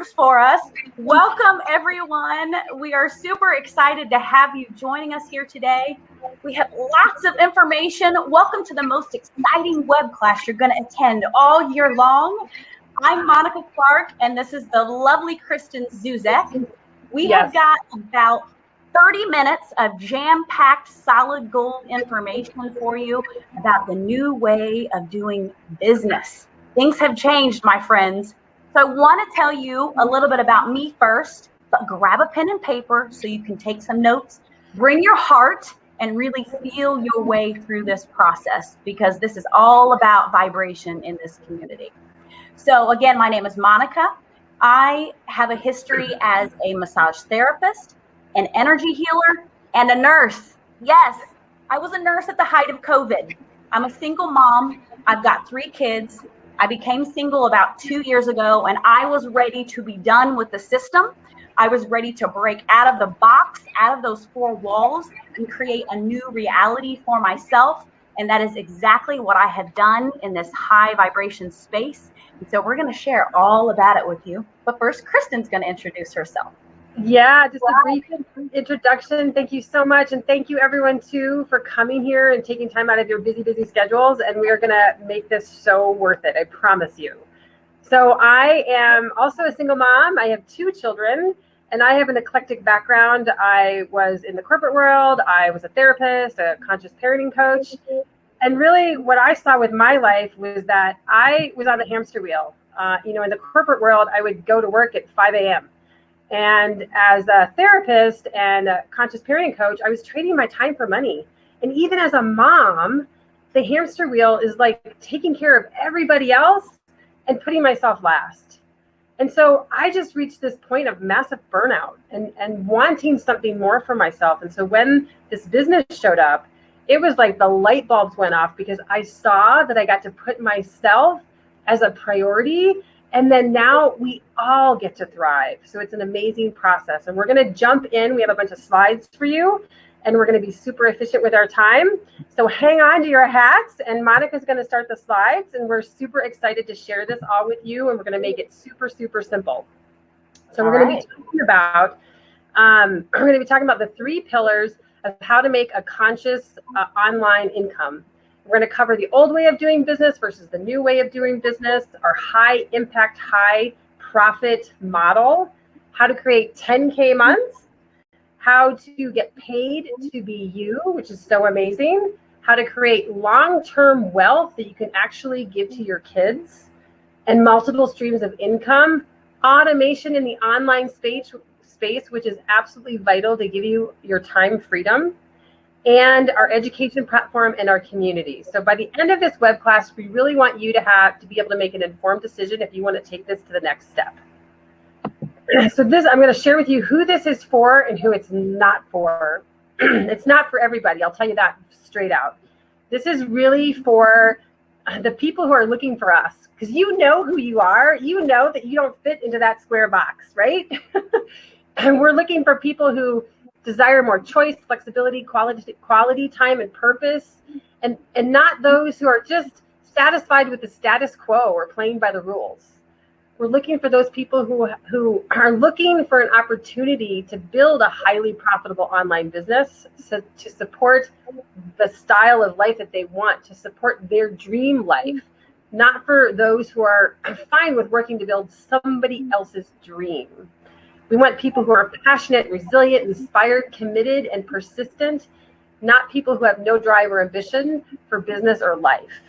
words for us. Welcome, everyone. We are super excited to have you joining us here today. We have lots of information. Welcome to the most exciting web class you're going to attend all year long. I'm Monica Clark, and this is the lovely Kristen Zuzek. We have got about 30 minutes of jam-packed solid gold information for you about the new way of doing business. Things have changed, my friends. So I want to tell you a little bit about me first, but grab a pen and paper so you can take some notes. Bring your heart and really feel your way through this process, because this is all about vibration in this community. So again, my name is Monica. I have a history as a massage therapist, an energy healer, and a nurse. Yes, I was a nurse at the height of COVID. I'm a single mom. I've got 3 kids. I became single about 2 years ago, and I was ready to be done with the system. I was ready to break out of the box, out of those 4 walls, and create a new reality for myself. And that is exactly what I have done in this high vibration space. And so we're going to share all about it with you. But first, Kristen's going to introduce herself. Yeah, just a brief introduction. Thank you so much. And thank you everyone too for coming here and taking time out of your busy schedules. And we are going to make this so worth it. I promise you. So I am also a single mom. I have 2 children and I have an eclectic background. I was in the corporate world. I was a therapist, a conscious parenting coach. And really what I saw with my life was that I was on the hamster wheel. In the corporate world, I would go to work at 5 a.m. And as a therapist and a conscious parenting coach, I was trading my time for money. And even as a mom, the hamster wheel is like taking care of everybody else and putting myself last. And so I just reached this point of massive burnout and wanting something more for myself. And so when this business showed up, it was like the light bulbs went off, because I saw that I got to put myself as a priority. And then now we all get to thrive. So it's an amazing process. And we're going to jump in. We have a bunch of slides for you, and we're going to be super efficient with our time. So hang on to your hats, and Monica's going to start the slides. And we're super excited to share this all with you. And we're going to make it super, super simple. So we're going to be talking about, the 3 pillars of how to make a conscious online income. We're going to cover the old way of doing business versus the new way of doing business, our high impact, high profit model, how to create 10K months, how to get paid to be you, which is so amazing, how to create long-term wealth that you can actually give to your kids, and multiple streams of income, automation in the online space, which is absolutely vital to give you your time freedom, and our education platform and our community. So by the end of this web class, we really want you to be able to make an informed decision if you want to take this to the next step. So I'm going to share with you who this is for and who it's not for. It's not for everybody. I'll tell you that straight out. This is really for the people who are looking for us, because you know who you are. You know that you don't fit into that square box, right? And we're looking for people who desire more choice, flexibility, quality time, and purpose, and not those who are just satisfied with the status quo or playing by the rules. We're looking for those people who are looking for an opportunity to build a highly profitable online business, so to support the style of life that they want, to support their dream life, not for those who are fine with working to build somebody else's dream. We want people who are passionate, resilient, inspired, committed, and persistent, not people who have no drive or ambition for business or life.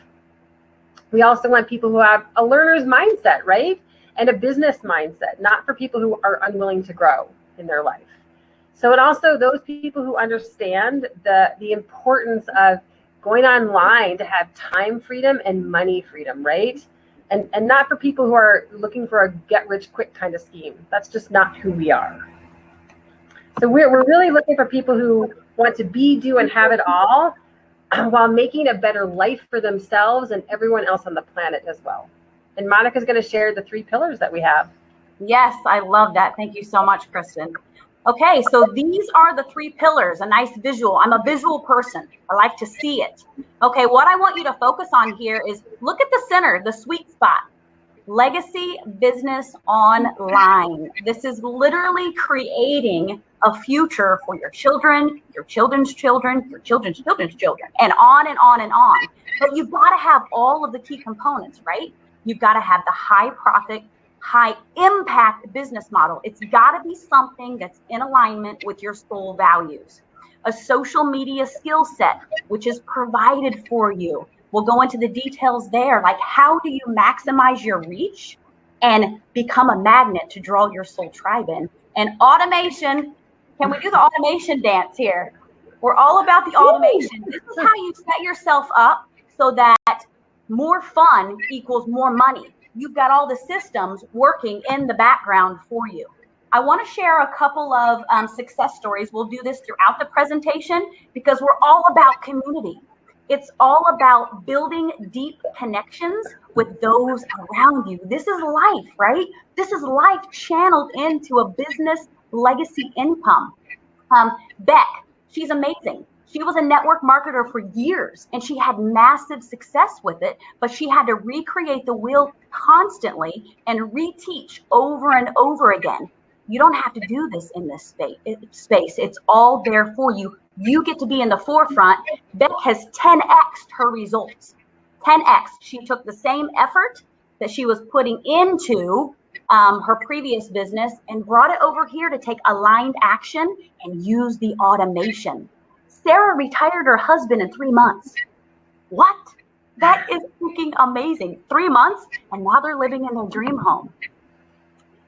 We also want people who have a learner's mindset, right? And a business mindset, not for people who are unwilling to grow in their life. So it also those people who understand the importance of going online to have time freedom and money freedom, right? And not for people who are looking for a get-rich-quick kind of scheme. That's just not who we are. So we're really looking for people who want to be, do, and have it all while making a better life for themselves and everyone else on the planet as well. And Monica's going to share the 3 pillars that we have. Yes, I love that. Thank you so much, Kristen. Okay, so these are the 3 pillars, a nice visual. I'm a visual person. I like to see it. Okay, what I want you to focus on here is look at the center, the sweet spot. Legacy business online. This is literally creating a future for your children, your children's children, your children's children's children, and on and on and on. But you've got to have all of the key components, right? You've got to have the high profit, high impact business model. It's got to be something that's in alignment with your soul values. A social media skill set, which is provided for you. We'll go into the details there, like how do you maximize your reach and become a magnet to draw your soul tribe in. And automation, can we do the automation dance here? We're all about the automation. This is how you set yourself up so that more fun equals more money. You've got all the systems working in the background for you. I want to share a couple of success stories. We'll do this throughout the presentation because we're all about community. It's all about building deep connections with those around you. This is life, right? This is life channeled into a business legacy income. Beck, she's amazing. She was a network marketer for years and she had massive success with it, but she had to recreate the wheel constantly and reteach over and over again. You don't have to do this in this space. It's all there for you. You get to be in the forefront. Beck has 10x'd her results. 10x. She took the same effort that she was putting into her previous business and brought it over here to take aligned action and use the automation. Sarah retired her husband in 3 months. What? That is freaking amazing. 3 months, and now they're living in their dream home.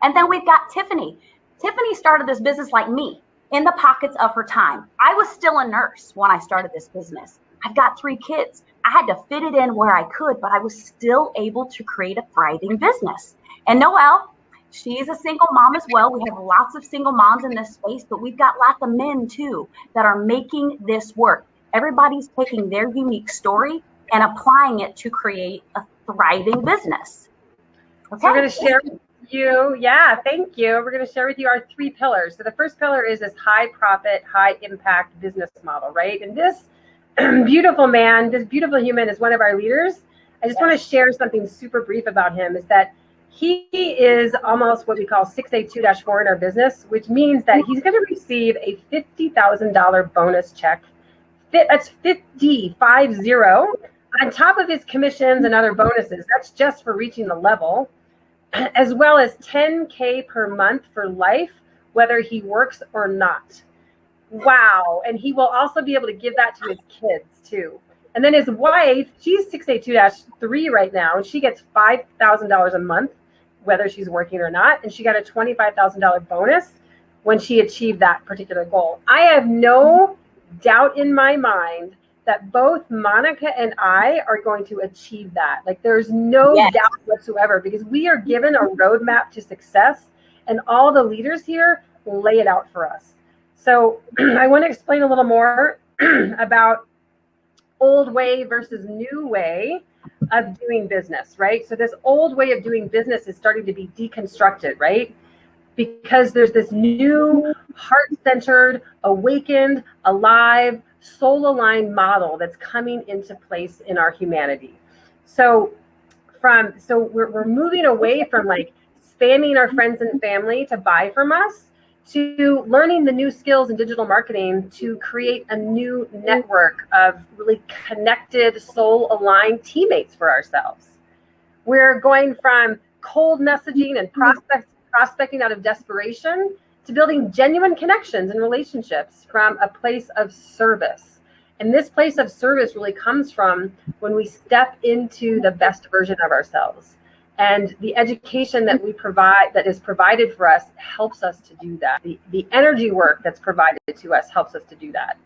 And then we've got Tiffany. Tiffany started this business like me, in the pockets of her time. I was still a nurse when I started this business. I've got 3 kids. I had to fit it in where I could, but I was still able to create a thriving business. And Noelle, she's a single mom as well. We have lots of single moms in this space, but we've got lots of men too that are making this work. Everybody's taking their unique story and applying it to create a thriving business. Okay. So we're going to share with you. Yeah, thank you. We're going to share with you our 3 pillars. So the first pillar is this high profit, high impact business model, right? And this beautiful man, this beautiful human is one of our leaders. I just want to share something super brief about him is that he is almost what we call 6A2-4 in our business, which means that he's going to receive a $50,000 bonus check. That's 50 on top of his commissions and other bonuses. That's just for reaching the level, as well as $10K per month for life, whether he works or not. Wow. And he will also be able to give that to his kids too. And then his wife, she's 6A2-3 right now, and she gets $5,000 a month, whether she's working or not. And she got a $25,000 bonus when she achieved that particular goal. I have no doubt in my mind that both Monica and I are going to achieve that. Like there's no doubt whatsoever, because we are given a roadmap to success and all the leaders here lay it out for us. So I want to explain a little more about old way versus new way of doing business, right? So this old way of doing business is starting to be deconstructed, right? Because there's this new heart-centered, awakened, alive, soul-aligned model that's coming into place in our humanity. So we're moving away from like spamming our friends and family to buy from us to learning the new skills in digital marketing to create a new network of really connected, soul-aligned teammates for ourselves. We're going from cold messaging and prospecting out of desperation to building genuine connections and relationships from a place of service. And this place of service really comes from when we step into the best version of ourselves. And the education that we provide, that is provided for us, helps us to do that. The energy work that's provided to us helps us to do that.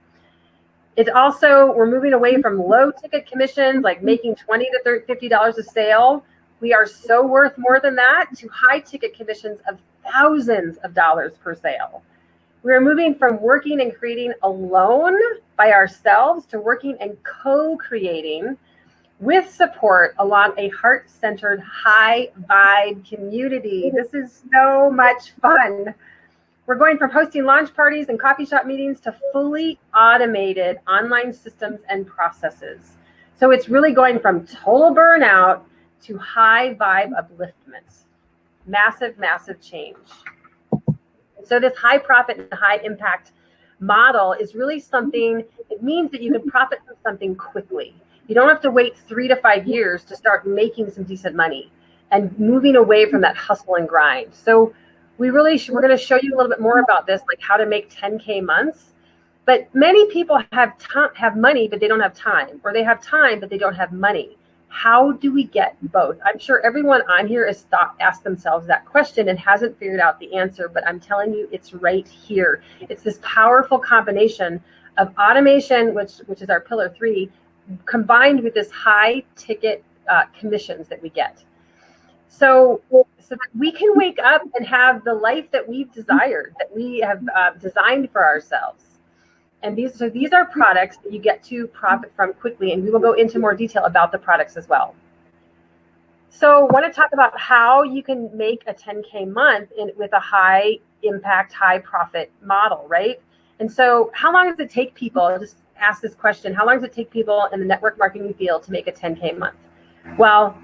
It's also, we're moving away from low ticket commissions, like making $20 to $50 a sale. We are so worth more than that, to high ticket commissions of thousands of dollars per sale. We are moving from working and creating alone by ourselves to working and co-creating with support along a heart-centered, high-vibe community. This is so much fun. We're going from hosting launch parties and coffee shop meetings to fully automated online systems and processes. So it's really going from total burnout to high vibe upliftment. Massive, massive change. So this high profit and high impact model is really something, it means that you can profit from something quickly. You don't have to wait 3 to 5 years to start making some decent money and moving away from that hustle and grind. So we're going to show you a little bit more about this, like how to make 10K months. But many people have money, but they don't have time, or they have time, but they don't have money. How do we get both? I'm sure everyone on here has asked themselves that question and hasn't figured out the answer, but I'm telling you, it's right here. It's this powerful combination of automation, which is our pillar 3, combined with this high ticket commissions that we get. So that we can wake up and have the life that we've desired, that we have designed for ourselves. And these are products that you get to profit from quickly, and we will go into more detail about the products as well. So I want to talk about how you can make a 10K month with a high impact, high profit model, right? And so how long does it take people, I'll just ask this question, how long does it take people in the network marketing field to make a 10K month? Well,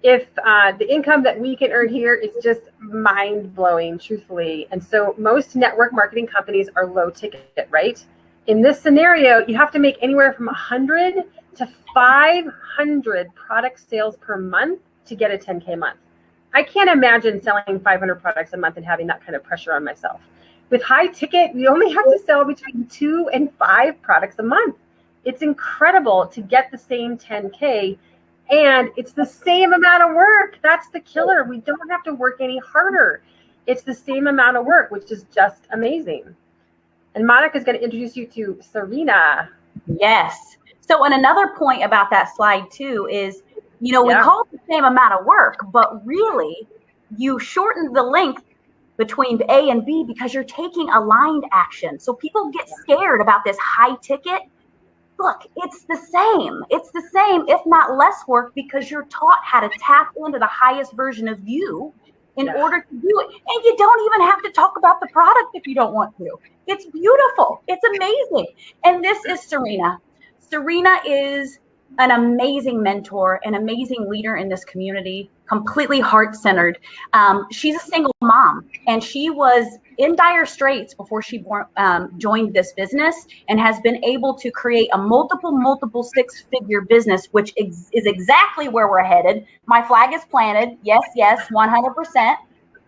if the income that we can earn here is just mind-blowing, truthfully. And so most network marketing companies are low ticket, right? In this scenario, you have to make anywhere from 100 to 500 product sales per month to get a 10K month. I can't imagine selling 500 products a month and having that kind of pressure on myself. With high ticket, we only have to sell between 2 and 5 products a month. It's incredible to get the same 10K, and it's the same amount of work. That's the killer. We don't have to work any harder. It's the same amount of work, which is just amazing. And Monica is going to introduce you to SERENA. Yes. So, and another point about that slide too is, we call it the same amount of work, but really you shorten the length between A and B because you're taking aligned action. So people get scared about this high ticket. Look, it's the same. It's the same, if not less work, because you're taught how to tap into the highest version of you in order to do it. And you don't even have to talk about the product if you don't want to. It's beautiful. It's amazing. And this is SERENA. SERENA is an amazing mentor, an amazing leader in this community, completely heart-centered. She's a single mom, and she was in dire straits before she joined this business, and has been able to create a multiple six-figure business, which is exactly where we're headed. My flag is planted. Yes, 100%.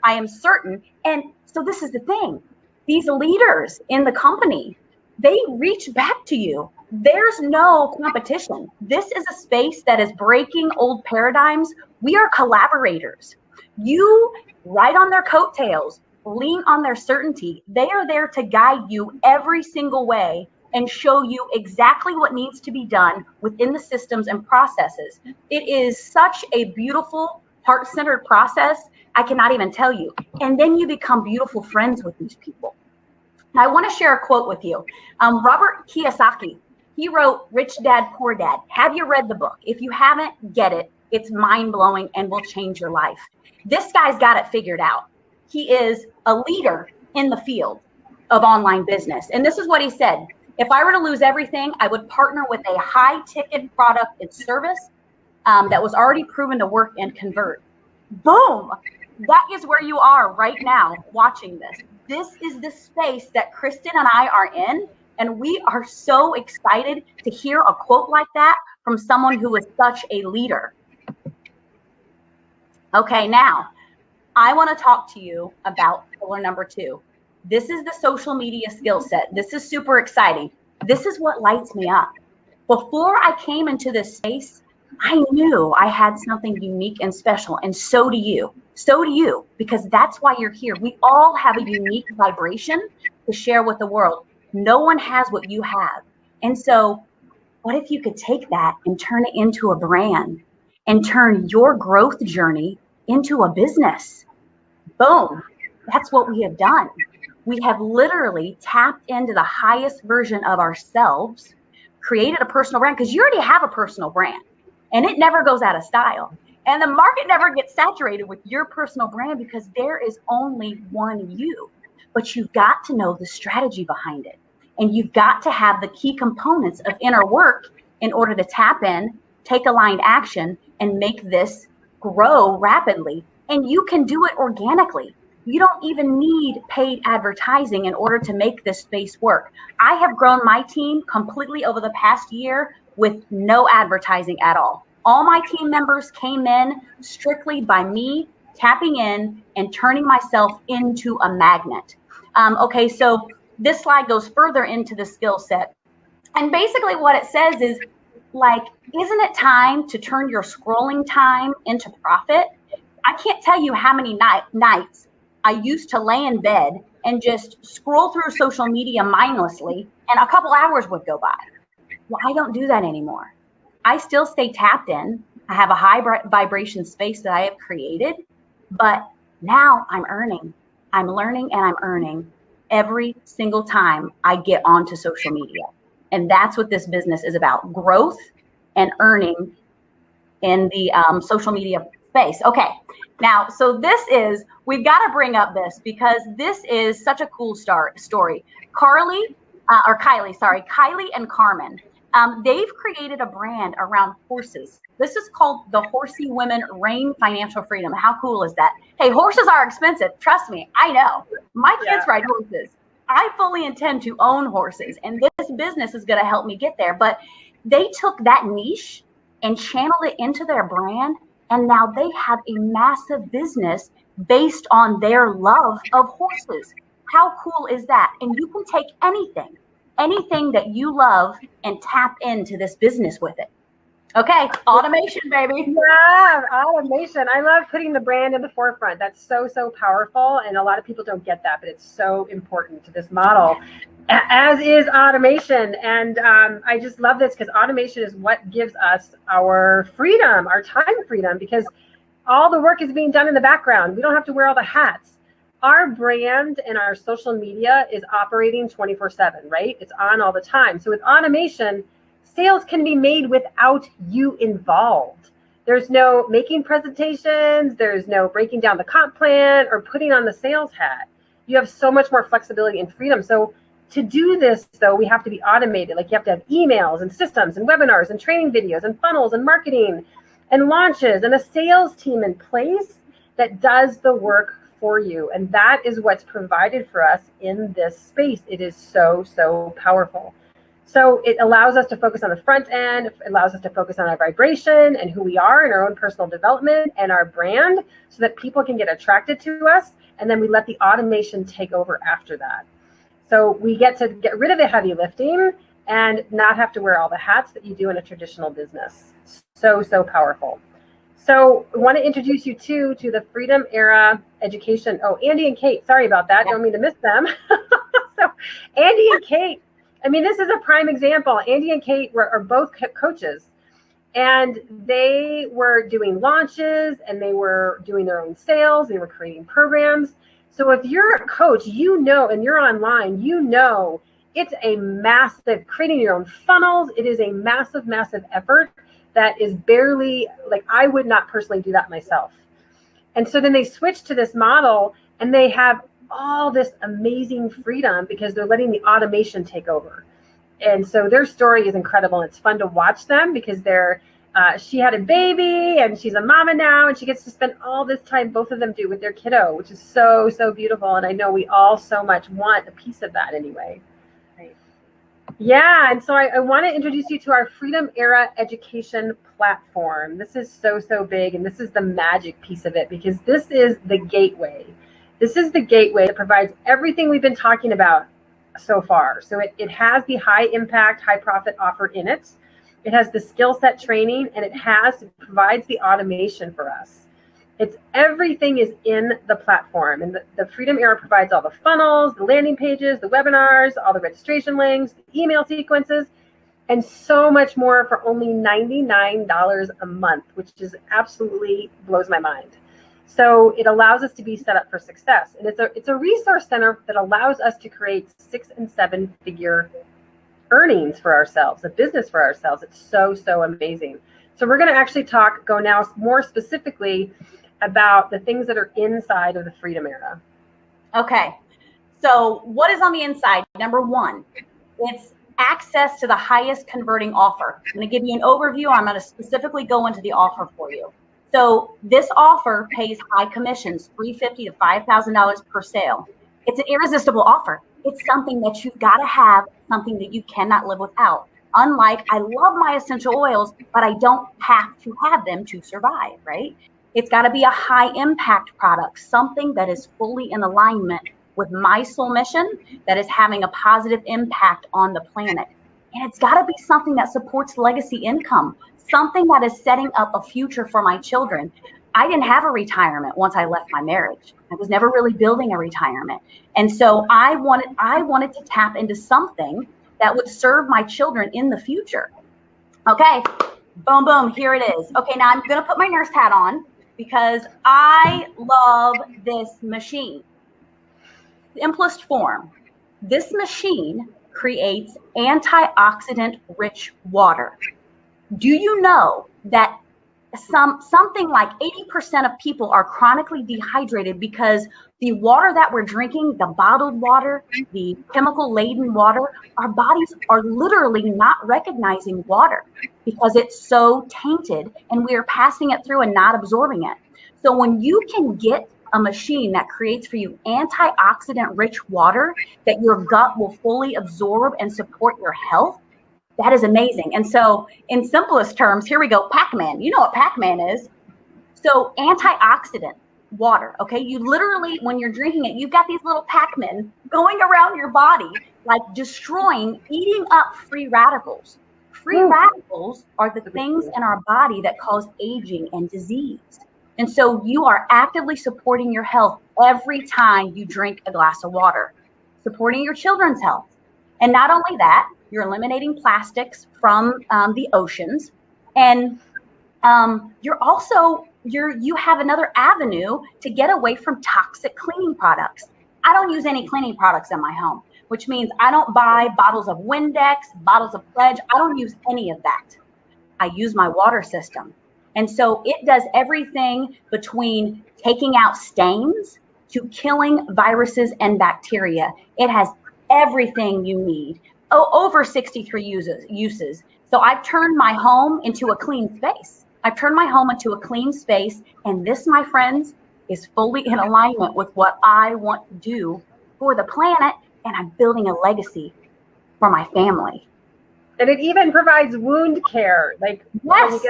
I am certain. And so this is the thing. These leaders in the company, they reach back to you. There's no competition. This is a space that is breaking old paradigms. We are collaborators. You ride on their coattails, lean on their certainty. They are there to guide you every single way and show you exactly what needs to be done within the systems and processes. It is such a beautiful, heart-centered process. I cannot even tell you. And then you become beautiful friends with these people. Now, I want to share a quote with you. Robert Kiyosaki, he wrote Rich Dad, Poor Dad. Have you read the book? If you haven't, get it. It's mind-blowing and will change your life. This guy's got it figured out. He is a leader in the field of online business. And this is what he said. If I were to lose everything, I would partner with a high-ticket product and service that was already proven to work and convert. Boom! That is where you are right now watching this. This is the space that Kristen and I are in. And we are so excited to hear a quote like that from someone who is such a leader. Okay, now I want to talk to you about pillar number 2. This is the social media skill set. This is super exciting. This is what lights me up. Before I came into this space, I knew I had something unique and special, and so do you. So do you, because that's why you're here. We all have a unique vibration to share with the world. No one has what you have. And so what if you could take that and turn it into a brand and turn your growth journey into a business? Boom. That's what we have done. We have literally tapped into the highest version of ourselves, created a personal brand, because you already have a personal brand and it never goes out of style. And the market never gets saturated with your personal brand because there is only one you. But you've got to know the strategy behind it. And you've got to have the key components of inner work in order to tap in, take aligned action, and make this grow rapidly. And you can do it organically. You don't even need paid advertising in order to make this space work. I have grown my team completely over the past year with no advertising at all. All my team members came in strictly by me tapping in and turning myself into a magnet. Okay, so this slide goes further into the skill set. And basically what it says is, like, isn't it time to turn your scrolling time into profit? I can't tell you how many nights I used to lay in bed and just scroll through social media mindlessly, and a couple hours would go by. Well, I don't do that anymore. I still stay tapped in. I have a high vibration space that I have created, but now I'm earning. I'm learning and I'm earning every single time I get onto social media. And that's what this business is about, growth and earning in the social media space. Okay, now, so this is, we've got to bring up this because this is such a cool story. KYLIE and CARMEN, they've created a brand around horses. This is called the Horsey Women Reign Financial Freedom. How cool is that? Hey, horses are expensive. Trust me, I know. My kids ride horses. I fully intend to own horses, and this business is going to help me get there. But they took that niche and channeled it into their brand, and now they have a massive business based on their love of horses. How cool is that? And you can take anything that you love and tap into this business with it. Okay, automation, baby. Yeah, automation. I love putting the brand in the forefront. That's so, so powerful. And a lot of people don't get that, but it's so important to this model, as is automation. And I just love this because automation is what gives us our freedom, our time freedom, because all the work is being done in the background. We don't have to wear all the hats. Our brand and our social media is operating 24/7, right? It's on all the time. So with automation, sales can be made without you involved. There's no making presentations. There's no breaking down the comp plan or putting on the sales hat. You have so much more flexibility and freedom. So to do this, though, we have to be automated. Like you have to have emails and systems and webinars and training videos and funnels and marketing and launches and a sales team in place that does the work for you. And that is what's provided for us in this space. It is so, so powerful. So it allows us to focus on the front end. It allows us to focus on our vibration and who we are and our own personal development and our brand so that people can get attracted to us. And then we let the automation take over after that. So we get to get rid of the heavy lifting and not have to wear all the hats that you do in a traditional business. So, so powerful. So I want to introduce you to the Freedom Era Education. Oh, Andy and Kate, sorry about that. Don't mean to miss them. So Andy and Kate, I mean, this is a prime example. Andy and Kate are both coaches, and they were doing launches and they were doing their own sales. They were creating programs. So if you're a coach, you know, and you're online, you know, it's a massive, creating your own funnels. It is a massive, massive effort that is barely, like, I would not personally do that myself. And so then they switched to this model and they have all this amazing freedom because they're letting the automation take over. And so their story is incredible. It's fun to watch them because she had a baby and she's a mama now, and she gets to spend all this time, both of them do, with their kiddo, which is so, so beautiful. And I know we all so much want a piece of that anyway. Right. Yeah, and so I want to introduce you to our Freedom Era Education platform. This is so, so big, and this is the magic piece of it because this is the gateway. This is the gateway that provides everything we've been talking about so far. So it has the high impact, high profit offer in it. It has the skill set training, and it provides the automation for us. Everything is in the platform, and the Freedom Era provides all the funnels, the landing pages, the webinars, all the registration links, the email sequences, and so much more for only $99 a month, which is absolutely blows my mind. So it allows us to be set up for success. And it's a resource center that allows us to create 6- and 7-figure earnings for ourselves, a business for ourselves. It's so, so amazing. So we're going to actually go now more specifically about the things that are inside of the Freedom Era. Okay. So what is on the inside? Number one, it's access to the highest converting offer. I'm going to give you an overview. I'm going to specifically go into the offer for you. So this offer pays high commissions, $350 to $5,000 per sale. It's an irresistible offer. It's something that you've got to have, something that you cannot live without. Unlike, I love my essential oils, but I don't have to have them to survive, right? It's got to be a high impact product, something that is fully in alignment with my soul mission, that is having a positive impact on the planet. And it's got to be something that supports legacy income, something that is setting up a future for my children. I didn't have a retirement once I left my marriage. I was never really building a retirement. And so I wanted to tap into something that would serve my children in the future. Okay, boom, boom, here it is. Okay, now I'm gonna put my nurse hat on because I love this machine. Simplest form, this machine creates antioxidant rich water. Do you know that something like 80% of people are chronically dehydrated because the water that we're drinking, the bottled water, the chemical laden water, our bodies are literally not recognizing water because it's so tainted and we are passing it through and not absorbing it. So when you can get a machine that creates for you antioxidant rich water that your gut will fully absorb and support your health, that is amazing. And so in simplest terms, here we go, Pac-Man. You know what Pac-Man is. So antioxidant water, okay? You literally, when you're drinking it, you've got these little Pac-Men going around your body, like destroying, eating up free radicals. Free radicals are the things in our body that cause aging and disease. And so you are actively supporting your health every time you drink a glass of water, supporting your children's health. And not only that, you're eliminating plastics from the oceans, and you have another avenue to get away from toxic cleaning products. I don't use any cleaning products in my home, which means I don't buy bottles of Windex, bottles of Pledge. I don't use any of that. I use my water system. And so it does everything between taking out stains to killing viruses and bacteria. It has everything you need. Over 63 uses. So I've turned my home into a clean space. I've turned my home into a clean space. And this, my friends, is fully in alignment with what I want to do for the planet. And I'm building a legacy for my family. And it even provides wound care. Like, yes.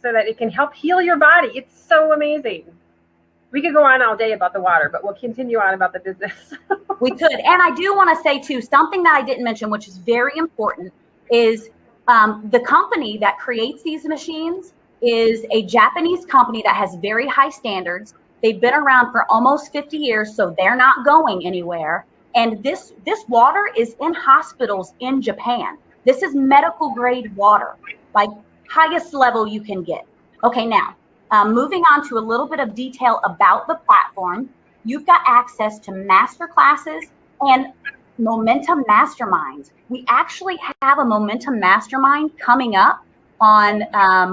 So that it can help heal your body. It's so amazing. We could go on all day about the water, but we'll continue on about the business. We could. And I do want to say, too, something that I didn't mention, which is very important, is the company that creates these machines is a Japanese company that has very high standards. They've been around for almost 50 years, so they're not going anywhere. And this water is in hospitals in Japan. This is medical grade water, like highest level you can get. Okay, now, moving on to a little bit of detail about the platform, you've got access to masterclasses and momentum masterminds. We actually have a momentum mastermind coming up on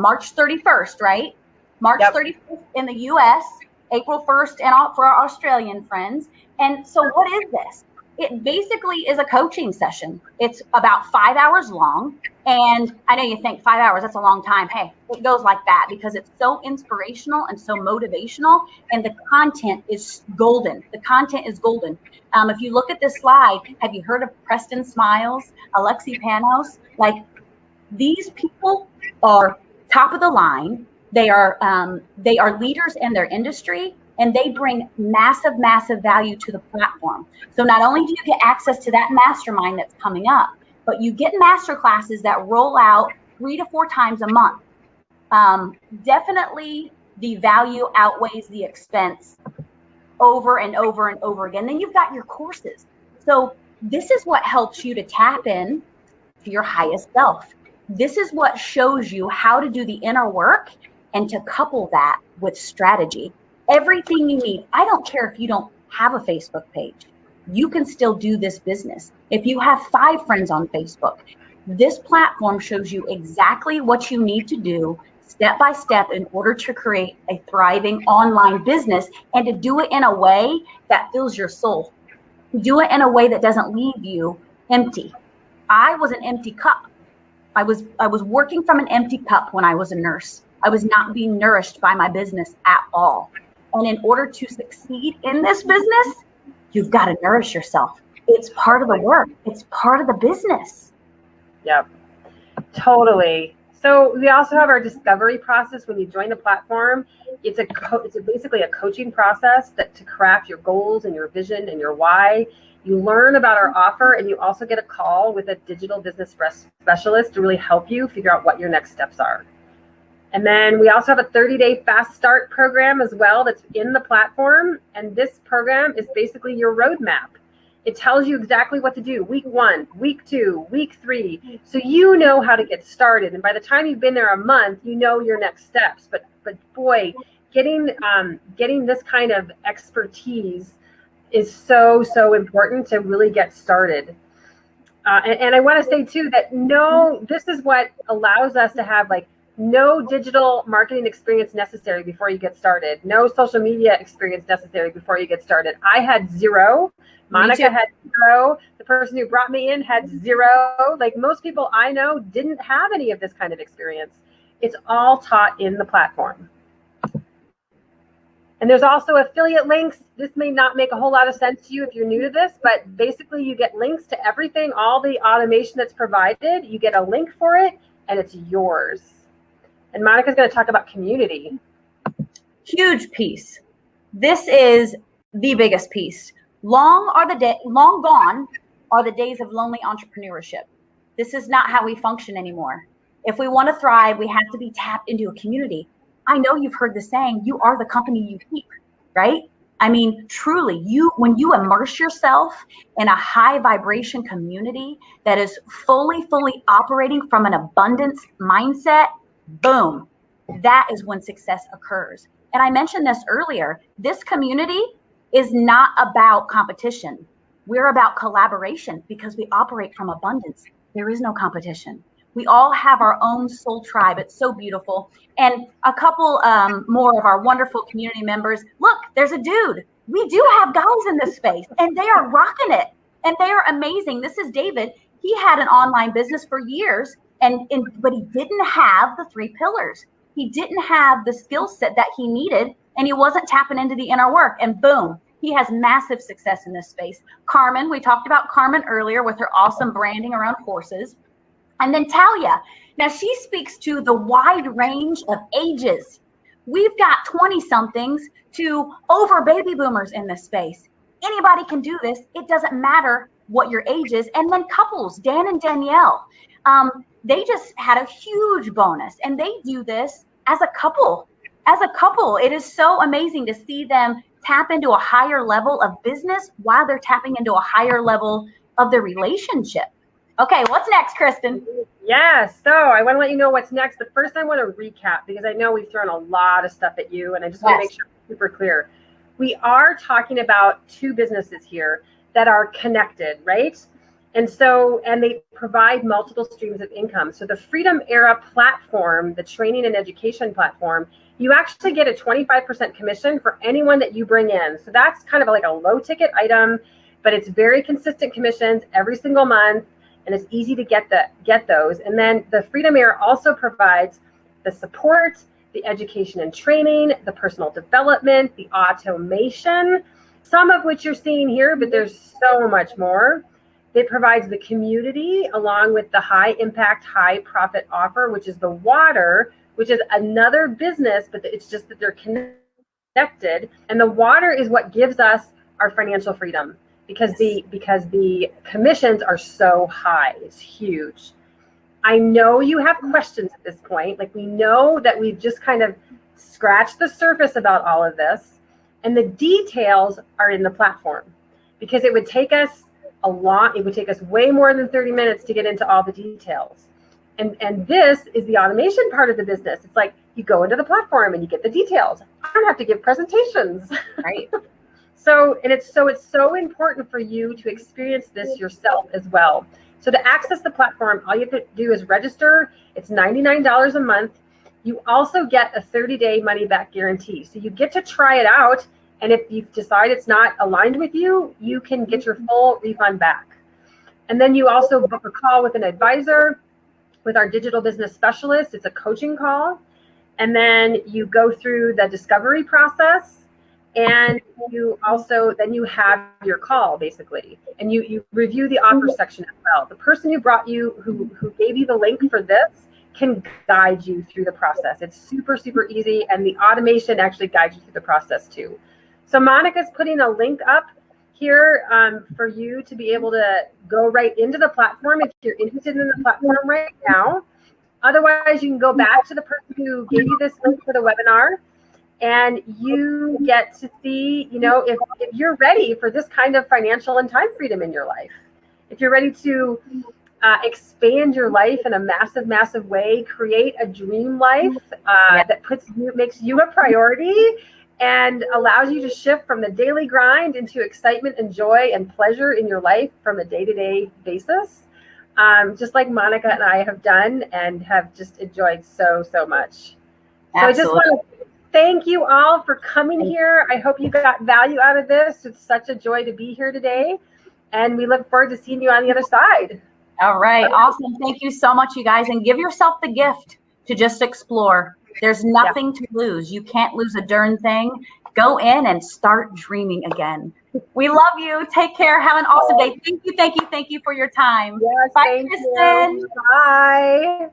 March 31st, right? March 31st in the US, April 1st and for our Australian friends. And so what is this? It basically is a coaching session. It's about 5 hours long. And I know you think 5 hours, that's a long time. Hey, it goes like that because it's so inspirational and so motivational. And the content is golden. The content is golden. If you look at this slide, have you heard of Preston Smiles, Alexi Panos? Like, these people are top of the line. They are leaders in their industry. And they bring massive, massive value to the platform. So not only do you get access to that mastermind that's coming up, but you get masterclasses that roll out 3 to 4 times a month. Definitely the value outweighs the expense over and over and over again. Then you've got your courses. So this is what helps you to tap in to your highest self. This is what shows you how to do the inner work and to couple that with strategy. Everything you need. I don't care if you don't have a Facebook page. You can still do this business. If you have 5 friends on Facebook, this platform shows you exactly what you need to do step by step in order to create a thriving online business and to do it in a way that fills your soul. Do it in a way that doesn't leave you empty. I was an empty cup. I was working from an empty cup when I was a nurse. I was not being nourished by my business at all. And in order to succeed in this business, you've got to nourish yourself. It's part of the work. It's part of the business. Yep, totally. So we also have our discovery process when you join the platform. It's basically a coaching process to craft your goals and your vision and your why. You learn about our offer, and you also get a call with a digital business specialist to really help you figure out what your next steps are. And then we also have a 30-day fast start program as well that's in the platform. And this program is basically your roadmap. It tells you exactly what to do week 1, week 2, week 3. So you know how to get started. And by the time you've been there a month, you know your next steps. But boy, getting this kind of expertise is so important to really get started. And I want to say too that this is what allows us to have like no digital marketing experience necessary before you get started. No social media experience necessary before you get started. I had 0. Monica had 0. The person who brought me in had 0. Like most people I know didn't have any of this kind of experience. It's all taught in the platform. And there's also affiliate links. This may not make a whole lot of sense to you if you're new to this, but basically you get links to everything, all the automation that's provided. You get a link for it, and it's yours. And Monica's going to talk about community. Huge piece. This is the biggest piece. Long gone are the days of lonely entrepreneurship. This is not how we function anymore. If we want to thrive, we have to be tapped into a community. I know you've heard the saying, you are the company you keep, right? I mean, truly, when you immerse yourself in a high vibration community that is fully operating from an abundance mindset, boom, that is when success occurs. And I mentioned this earlier, this community is not about competition. We're about collaboration because we operate from abundance. There is no competition. We all have our own soul tribe. It's so beautiful. And a couple more of our wonderful community members. Look, there's a dude. We do have guys in this space, and they are rocking it. And they are amazing. This is David. He had an online business for years, but he didn't have the 3 pillars. He didn't have the skill set that he needed, and he wasn't tapping into the inner work. And boom, he has massive success in this space. Carmen, we talked about Carmen earlier with her awesome branding around horses. And then Talia, now she speaks to the wide range of ages. We've got 20-somethings to over baby boomers in this space. Anybody can do this. It doesn't matter what your age is. And then couples, Dan and Danielle, they just had a huge bonus, and they do this as a couple. As a couple, it is so amazing to see them tap into a higher level of business while they're tapping into a higher level of their relationship. Okay, what's next, Kristen? Yes, so I want to let you know what's next, but first I want to recap because I know we've thrown a lot of stuff at you, and I just want to make sure it's super clear. We are talking about 2 businesses here that are connected, right? And they provide multiple streams of income. So the Freedom Era platform, the training and education platform, you actually get a 25% commission for anyone that you bring in. So that's kind of like a low ticket item, but it's very consistent commissions every single month. And it's easy to get those. And then the Freedom Era also provides the support, the education and training, the personal development, the automation, some of which you're seeing here, but there's so much more. It provides the community along with the high impact, high profit offer, which is the water, which is another business, but it's just that they're connected. And the water is what gives us our financial freedom. Because the commissions are so high. It's huge. I know you have questions at this point. Like, we know that we've just kind of scratched the surface about all of this, and the details are in the platform, because it would take us way more than 30 minutes to get into all the details. And this is the automation part of the business. It's like you go into the platform and you get the details. I don't have to give presentations. Right. So it's so important for you to experience this yourself as well. So to access the platform, all you have to do is register. It's $99 a month. You also get a 30-day money-back guarantee. So you get to try it out. And if you decide it's not aligned with you, you can get your full refund back. And then you also book a call with an advisor, with our digital business specialist. It's a coaching call. And then you go through the discovery process, and you also, then you have your call basically, and you review the offer section as well. The person who brought you, who gave you the link for this, can guide you through the process. It's super, super easy. And the automation actually guides you through the process too. So Monica's putting a link up here for you to be able to go right into the platform if you're interested in the platform right now. Otherwise, you can go back to the person who gave you this link for the webinar, and you get to see, you know, if you're ready for this kind of financial and time freedom in your life. If you're ready to expand your life in a massive, massive way, create a dream life that makes you a priority and allows you to shift from the daily grind into excitement and joy and pleasure in your life from a day-to-day basis. Just like Monica and I have done and have just enjoyed so, so much. So I just want to thank you all for coming here. I hope you got value out of this. It's such a joy to be here today. And we look forward to seeing you on the other side. All right. Awesome. Thank you so much, you guys. And give yourself the gift to just explore. There's nothing to lose. You can't lose a darn thing. Go in and start dreaming again. We love you. Take care. Have an awesome day. Thank you for your time. Yes, bye, Kristen. Bye.